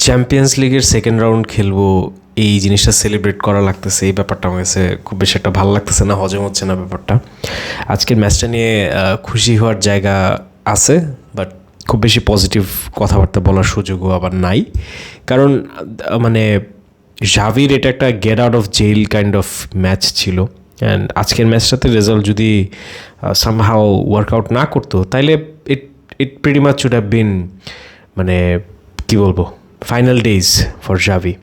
Champions লিগের second round খেলবো, এই জিনিসটা সেলিব্রেট করা লাগতেছে। এই ব্যাপারটা আমার কাছে খুব বেশি একটা ভালো লাগতেছে না, হজম হচ্ছে না ব্যাপারটা। আজকের ম্যাচটা নিয়ে খুশি হওয়ার জায়গা আছে, বাট খুব বেশি পজিটিভ কথাবার্তা বলার সুযোগও আবার নাই। কারণ মানে জাভির এটা একটা get out of jail kind of match ছিল। অ্যান্ড আজকের ম্যাচটাতে রেজাল্ট যদি সামহাও ওয়ার্কআউট না করতো, তাইলে it it pretty much should have been, মানে কী বলবো, final days for Xavi.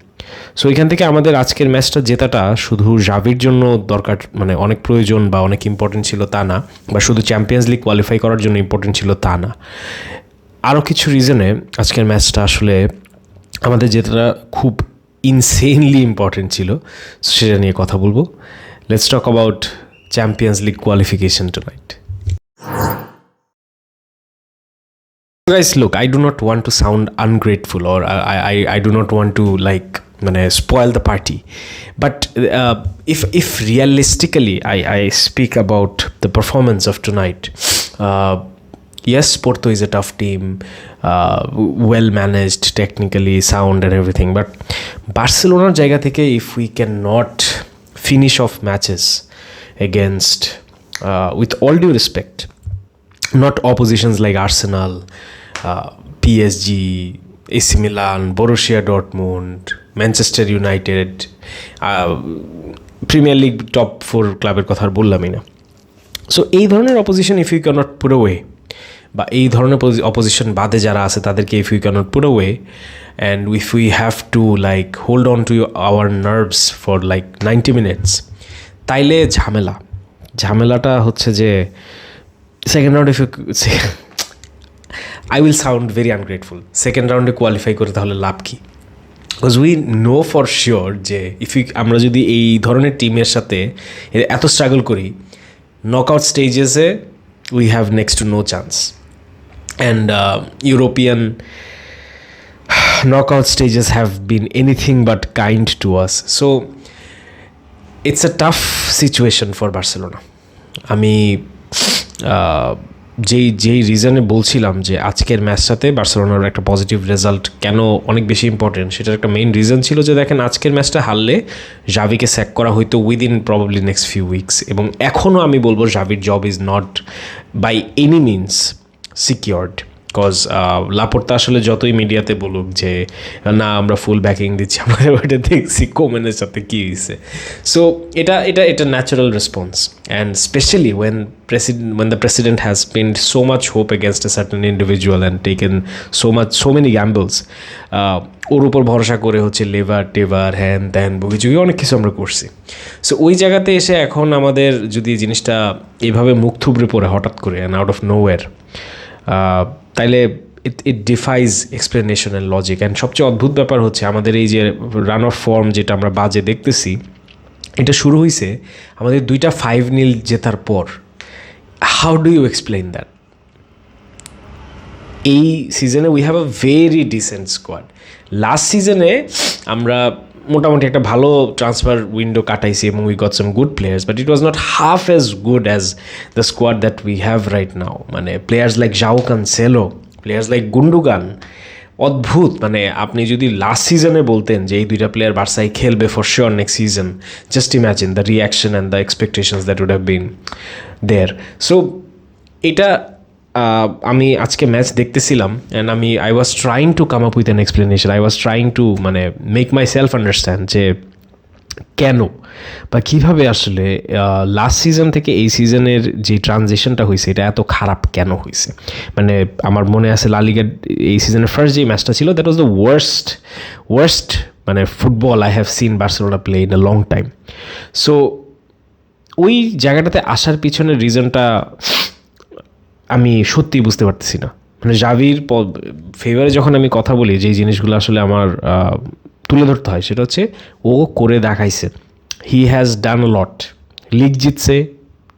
So এখান থেকে আমাদের আজকের ম্যাচটা জেতাটা শুধু জাভির জন্য দরকার, মানে অনেক প্রয়োজন বা অনেক ইম্পর্টেন্ট ছিল তা না, বা শুধু চ্যাম্পিয়ন্স লিগ কোয়ালিফাই করার জন্য ইম্পর্টেন্ট ছিল তা না। আরও কিছু রিজনে আজকের ম্যাচটা আসলে আমাদের জেতাটা খুব ইনসেনলি ইম্পর্টেন্ট ছিল, সেটা নিয়ে কথা বলবো। Let's talk about champions league qualification tonight. Guys, look, I do not want to sound ungrateful, or I do not want to like spoil the party, but if realistically I speak about the performance of tonight, yes, Porto is a tough team, well managed, technically sound and everything, but Barcelona's জায়গা থেকে if we cannot finish off matches against, with all due respect, not oppositions like Arsenal, PSG, AC Milan, Borussia Dortmund, Manchester United, Premier League top 4 ক্লাবের কথা আর বললামই না। So এই ধরনের opposition if you can't put away, বা এই ধরনের opposition বাদে যারা আছে তাদেরকে if you can't put away, and if we have to like hold on to our nerves for like 90 minutes, তাইলে ঝামেলাটা হচ্ছে যে second round if you I will sound very ungrateful, second রাউন্ডে কোয়ালিফাই করে তাহলে লাভ কি? Because we know for sure যে আমরা যদি এই ধরনের টিমের সাথে এত স্ট্রাগল করি, নকআউট স্টেজেসে we have next to no chance. And European knockout stages have been anything but kind to us. So it's a tough situation for Barcelona. আমি যেই রিজনে বলছিলাম যে আজকের ম্যাচটাতে বার্সেলোনার একটা পজিটিভ রেজাল্ট কেন অনেক বেশি ইম্পর্টেন্ট, সেটার একটা মেইন রিজন ছিল যে দেখেন আজকের ম্যাচটা হারলে জাভিকে স্যাক করা হয়তো within probably next few weeks, এবং এখনও আমি বলবো জাভির job is not by any means secured. Because Laporta আসলে যতই মিডিয়াতে বলুক যে না আমরা ফুল ব্যাকিং দিচ্ছি, আমরা ওইটা দেখছি কোমেনের সাথে কী হয়েছে। সো এটা natural response, and specially when the president has pinned so much hope against a certain individual and taken so many gambles, ওর উপর ভরসা করে হচ্ছে টেভার হ্যান ত্যান বগিচুগি অনেক কিছু আমরা করছি। সো ওই জায়গাতে এসে এখন আমাদের যদি জিনিসটা এভাবে মুখ থুবড়ে পড়ে হঠাৎ করে অ্যান্ড আউট অফ নোওয়্যার, তাইলে ইট ডিফাইজ এক্সপ্লেনেশন অ্যান্ড লজিক। অ্যান্ড সবচেয়ে অদ্ভুত ব্যাপার হচ্ছে আমাদের এই যে রান অফ ফর্ম যেটা আমরা বাজে দেখতেছি, এটা শুরু হয়েছে আমাদের 2টা 5-0 জেতার পর। How do you explain that? এই সিজনে we have a very decent squad. Last সিজনে আমরা মোটামুটি একটা ভালো ট্রান্সফার উইন্ডো কাটাইছি এবং we got some good players, but it was not half as good as the squad that we have right now. মানে players like Joao Cancelo, players like Gundogan, অদ্ভুত। মানে আপনি যদি লাস্ট সিজনে বলতেন যে এই 2টা প্লেয়ার বার্সায় খেলবে for sure next season, just imagine the reaction and the expectations that would have been there. So এটা আমি আজকে ম্যাচ দেখতেছিলাম, and I was trying to come up with an explanation, I was trying to make myself understand যে কেন বা কীভাবে আসলে last season থেকে এই সিজনের যে ট্রানজিশনটা হয়েছে এটা এত খারাপ কেন হয়েছে। মানে আমার মনে আছে লা লিগার এই সিজনের ফার্স্ট যে ম্যাচটা ছিল, that was the worst football I have seen Barcelona play in a long time. So ওই জায়গাটাতে আসার পিছনের রিজনটা আমি সত্যিই বুঝতে পারতেছি না। মানে জাভির ফেভারে যখন আমি কথা বলি, যেই জিনিসগুলো আসলে আমার তুলে ধরতে হয় সেটা হচ্ছে ও করে দেখাইছে। He has done a lot, league জিতছে,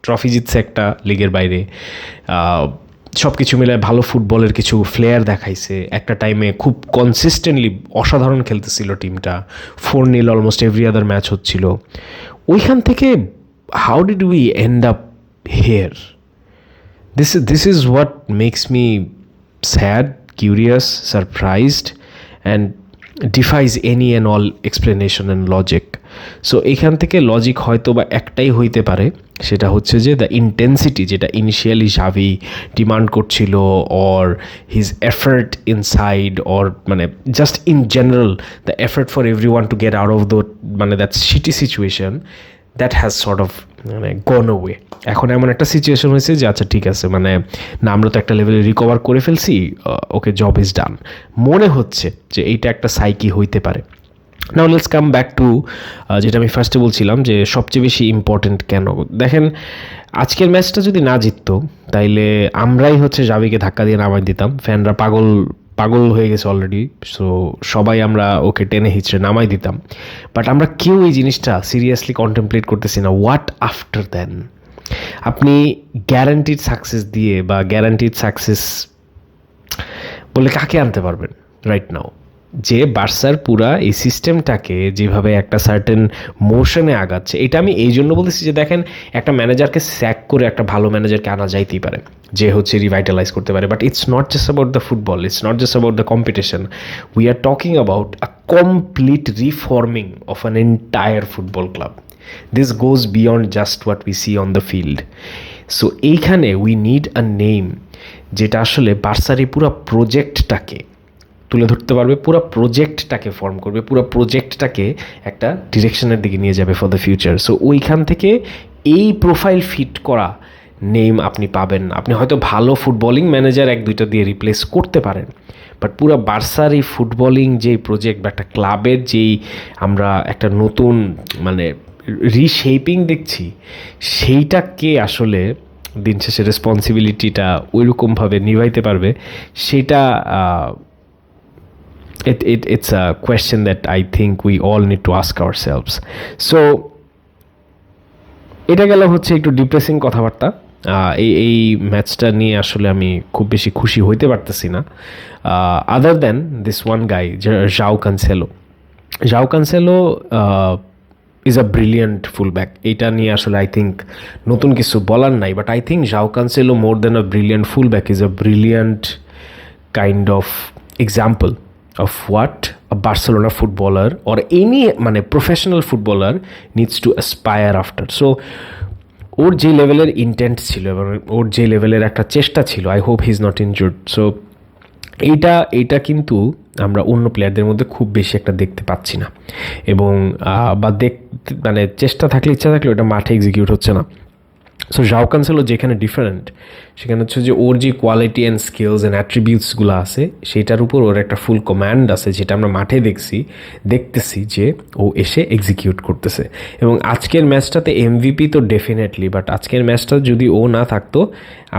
ট্রফি জিতছে একটা লিগের বাইরে, সব কিছু মিলে ভালো ফুটবলের কিছু ফ্লেয়ার দেখাইছে। একটা টাইমে খুব কনসিস্টেন্টলি অসাধারণ খেলতেছিল টিমটা, 4-0 অলমোস্ট এভরি আদার ম্যাচ হচ্ছিল। ওইখান থেকে how did we end up here? This is what makes me sad, curious, surprised, and defies any and all explanation and logic. So এখান থেকে লজিক হয়তো বা একটাই হইতে পারে, সেটা হচ্ছে যে দ্য ইন্টেন্সিটি যেটা ইনিশিয়ালি জাভি ডিমান্ড করছিল, or his effort inside, or মানে just in general the effort for every one to get out of the মানে that shitty situation, that has sort of মানে গন ওয়ে। এখন এমন একটা situation হয়েছে যে আচ্ছা ঠিক আছে, মানে না আমরা তো একটা লেভেলে রিকভার করে ফেলছি, ওকে জব ইজ ডান, মনে হচ্ছে যে এইটা একটা সাইকি হইতে পারে। Now let's come back to যেটা আমি ফার্স্টে বলছিলাম যে সবচেয়ে বেশি ইম্পর্টেন্ট কেন। দেখেন আজকের ম্যাচটা যদি না জিততো তাইলে আমরাই হচ্ছে জাভিকে ধাক্কা দিয়ে নামাই দিতাম, ফ্যানরা পাগল পাগল হয়ে গেছে অলরেডি, সো সবাই আমরা ওকে টেনে হিচড়ে নামাই দিতাম। বাট আমরা কেউ এই জিনিসটা সিরিয়াসলি কন্টেমপ্লেট করতেছি না, হোয়াট আফটার দেন। আপনি গ্যারান্টিড সাকসেস দিয়ে বা গ্যারান্টিড সাকসেস বলে কাকে আনতে পারবেন রাইট নাও, যে বার্সার পুরা এই সিস্টেমটাকে যেভাবে একটা সার্টেন মোশনে আগাচ্ছে। এটা আমি এই জন্য বলতেছি যে দেখেন একটা ম্যানেজারকে স্যাক করে একটা ভালো ম্যানেজারকে আনা যাইতেই পারে, যে হচ্ছে রিভাইটালাইজ করতে পারে, but it's not just about the football, it's not just about the competition, we are talking about a complete reforming of an entire football club. This goes beyond just what we see on the field. So এইখানে we need a name যেটা আসলে বার্সার এই পুরো প্রজেক্টটাকে তুলে ধরতে পারবে, পুরো প্রজেক্টটাকে ফর্ম করবে, পুরো প্রজেক্টটাকে একটা ডিরেকশনের দিকে নিয়ে যাবে ফর দ্য ফিউচার। সো ওইখান থেকে এই প্রোফাইল ফিট করা নেম আপনি পাবেন না। আপনি হয়তো ভালো ফুটবলিং ম্যানেজার এক দুইটা দিয়ে রিপ্লেস করতে পারেন, বাট পুরো বার্সার এই ফুটবলিং যেই প্রজেক্ট বা একটা ক্লাবের যেই আমরা একটা নতুন মানে রিশেপিং দেখছি, সেইটাকে আসলে দিন শেষে রেসপন্সিবিলিটিটা ওইরকমভাবে নিভাইতে পারবে, সেটা it's a question that I think we all need to ask ourselves. So এটা গেল হচ্ছে একটু ডিপ্রেসিং কথাবার্তা। এই ম্যাচটা নিয়ে আসলে আমি খুব বেশি খুশি হইতে পারতেছি না, other than this one guy João Cancelo is a brilliant fullback. এইটা নিয়ে আসলে আই থিঙ্ক নতুন কিছু বলার নাই, but I think João Cancelo more than a brilliant fullback is a brilliant kind of example of what a Barcelona footballer or any মানে professional footballer needs to aspire after. So ওর যে লেভেলের intent ছিল এবং ওর যে লেভেলের একটা চেষ্টা ছিল, I hope he is not injured. So এইটা কিন্তু আমরা অন্য প্লেয়ারদের মধ্যে খুব বেশি একটা দেখতে পাচ্ছি না, এবং বা মানে চেষ্টা থাকলে ইচ্ছা থাকলে ওটা মাঠে এক্সিকিউট হচ্ছে না। সো জাও কানসেলো যেখানে ডিফারেন্ট, সেখানে হচ্ছে যে ওর যে কোয়ালিটি অ্যান্ড স্কিলস অ্যান্ড অ্যাট্রিবিউটসগুলো আছে সেটার উপর ওর একটা ফুল কমান্ড আছে, যেটা আমরা মাঠে দেখতেছি যে ও এসে এক্সিকিউট করতেছে। এবং আজকের ম্যাচটাতে এমভিপি তো ডেফিনেটলি, বাট আজকের ম্যাচটা যদি ও না থাকতো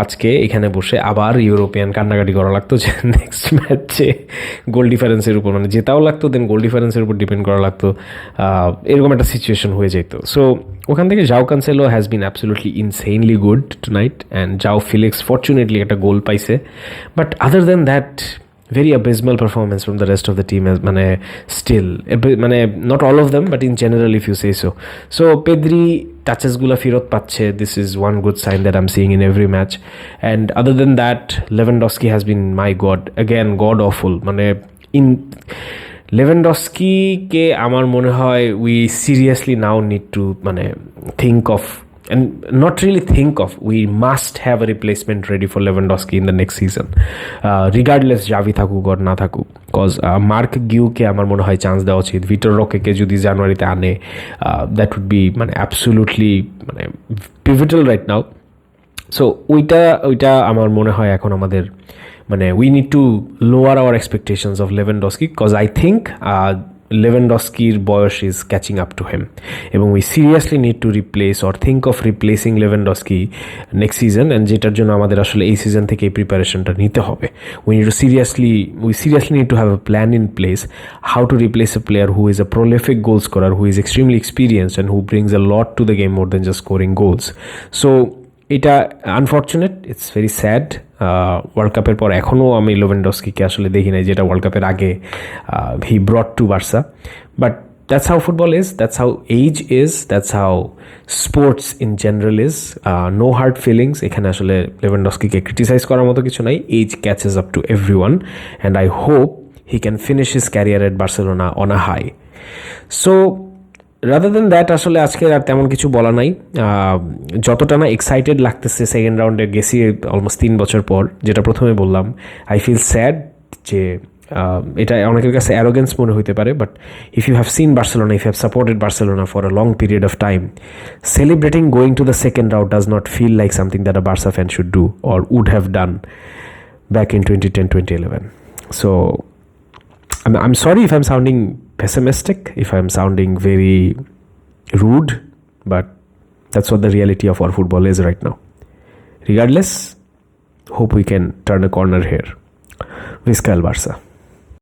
আজকে এখানে বসে আবার ইউরোপিয়ান কান্নাকাটি করা লাগতো যে নেক্সট ম্যাচে গোল ডিফারেন্সের উপর মানে জেতাও লাগতো, দেন গোল ডিফারেন্সের উপর ডিপেন্ড করা লাগতো, এরকম একটা সিচুয়েশন হয়ে যেত। সো ওখান থেকে João Cancelo has been absolutely insanely good tonight, and João Felix fortunately একটা গোল পাইছে, but other than that very abysmal performance from the rest of the team, মানে still মানে not all of them but in general if you say so. So Pedri টাচেসগুলো ফেরত পাচ্ছে, this is one good sign that I'm seeing in every match, and other than that Lewandowski has been my god again, god awful, মানে in লেভেনডস্কিকে আমার মনে হয় we seriously now need to মানে think of, and not really think of, we must have a replacement ready for Lewandowski in the next season, regardless Xavi থাকুক or না থাকুক, cause mark গিউকে আমার মনে হয় চান্স দেওয়া উচিত। ভিক্টর রকেকে যদি জানুয়ারিতে আনে, দ্যাট উড বি মানে অ্যাবসোলুটলি মানে পিভিটাল রাইট নাও। সো ওইটা আমার মনে হয় এখন আমাদের মানে we need to lower our expectations of Lewandowski, cause I think লেভেনডস্কির বয়স is catching up to him, এবং we seriously need to replace or think of replacing Lewandowski next season, and যেটার জন্য আমাদের আসলে এই সিজন থেকে এই প্রিপারেশনটা নিতে হবে। We seriously need to have a plan in place how to replace a player who is a prolific goal scorer, who is extremely experienced and who brings a lot to the game more than just scoring goals. So এটা unfortunate, it's very sad. World কাপের পর এখনও আমি লেভানডস্কিকে আসলে দেখি নাই যেটা world কাপের আগে he brought to Barca, but that's how football is, that's how age is, that's how sports in general is. No hard feelings, এখানে আসলে লেভানডস্কিকে ক্রিটিসাইজ করার মতো কিছু নাই। Age catches up to every one, and I hope he can finish his career at Barcelona on a high. So rather than that আসলে আজকে আর তেমন কিছু বলা নাই। যতটা না এক্সাইটেড লাগতেছে সেকেন্ড রাউন্ডে গেছি অলমোস্ট 3 বছর পর, যেটা প্রথমে বললাম, আই ফিল স্যাড যে এটা অনেকের কাছে অ্যারোগেন্স মনে হইতে পারে, but if you have seen Barcelona, if you have supported Barcelona for a long period of time, celebrating going to the second round does not feel like something that a Barca fan should do or would have done back in 2010-2011. So I'm sorry if I'm sounding pessimistic, if I'm sounding very rude, but that's what the reality of our football is right now. Regardless, hope we can turn a corner here. Visca el Barça.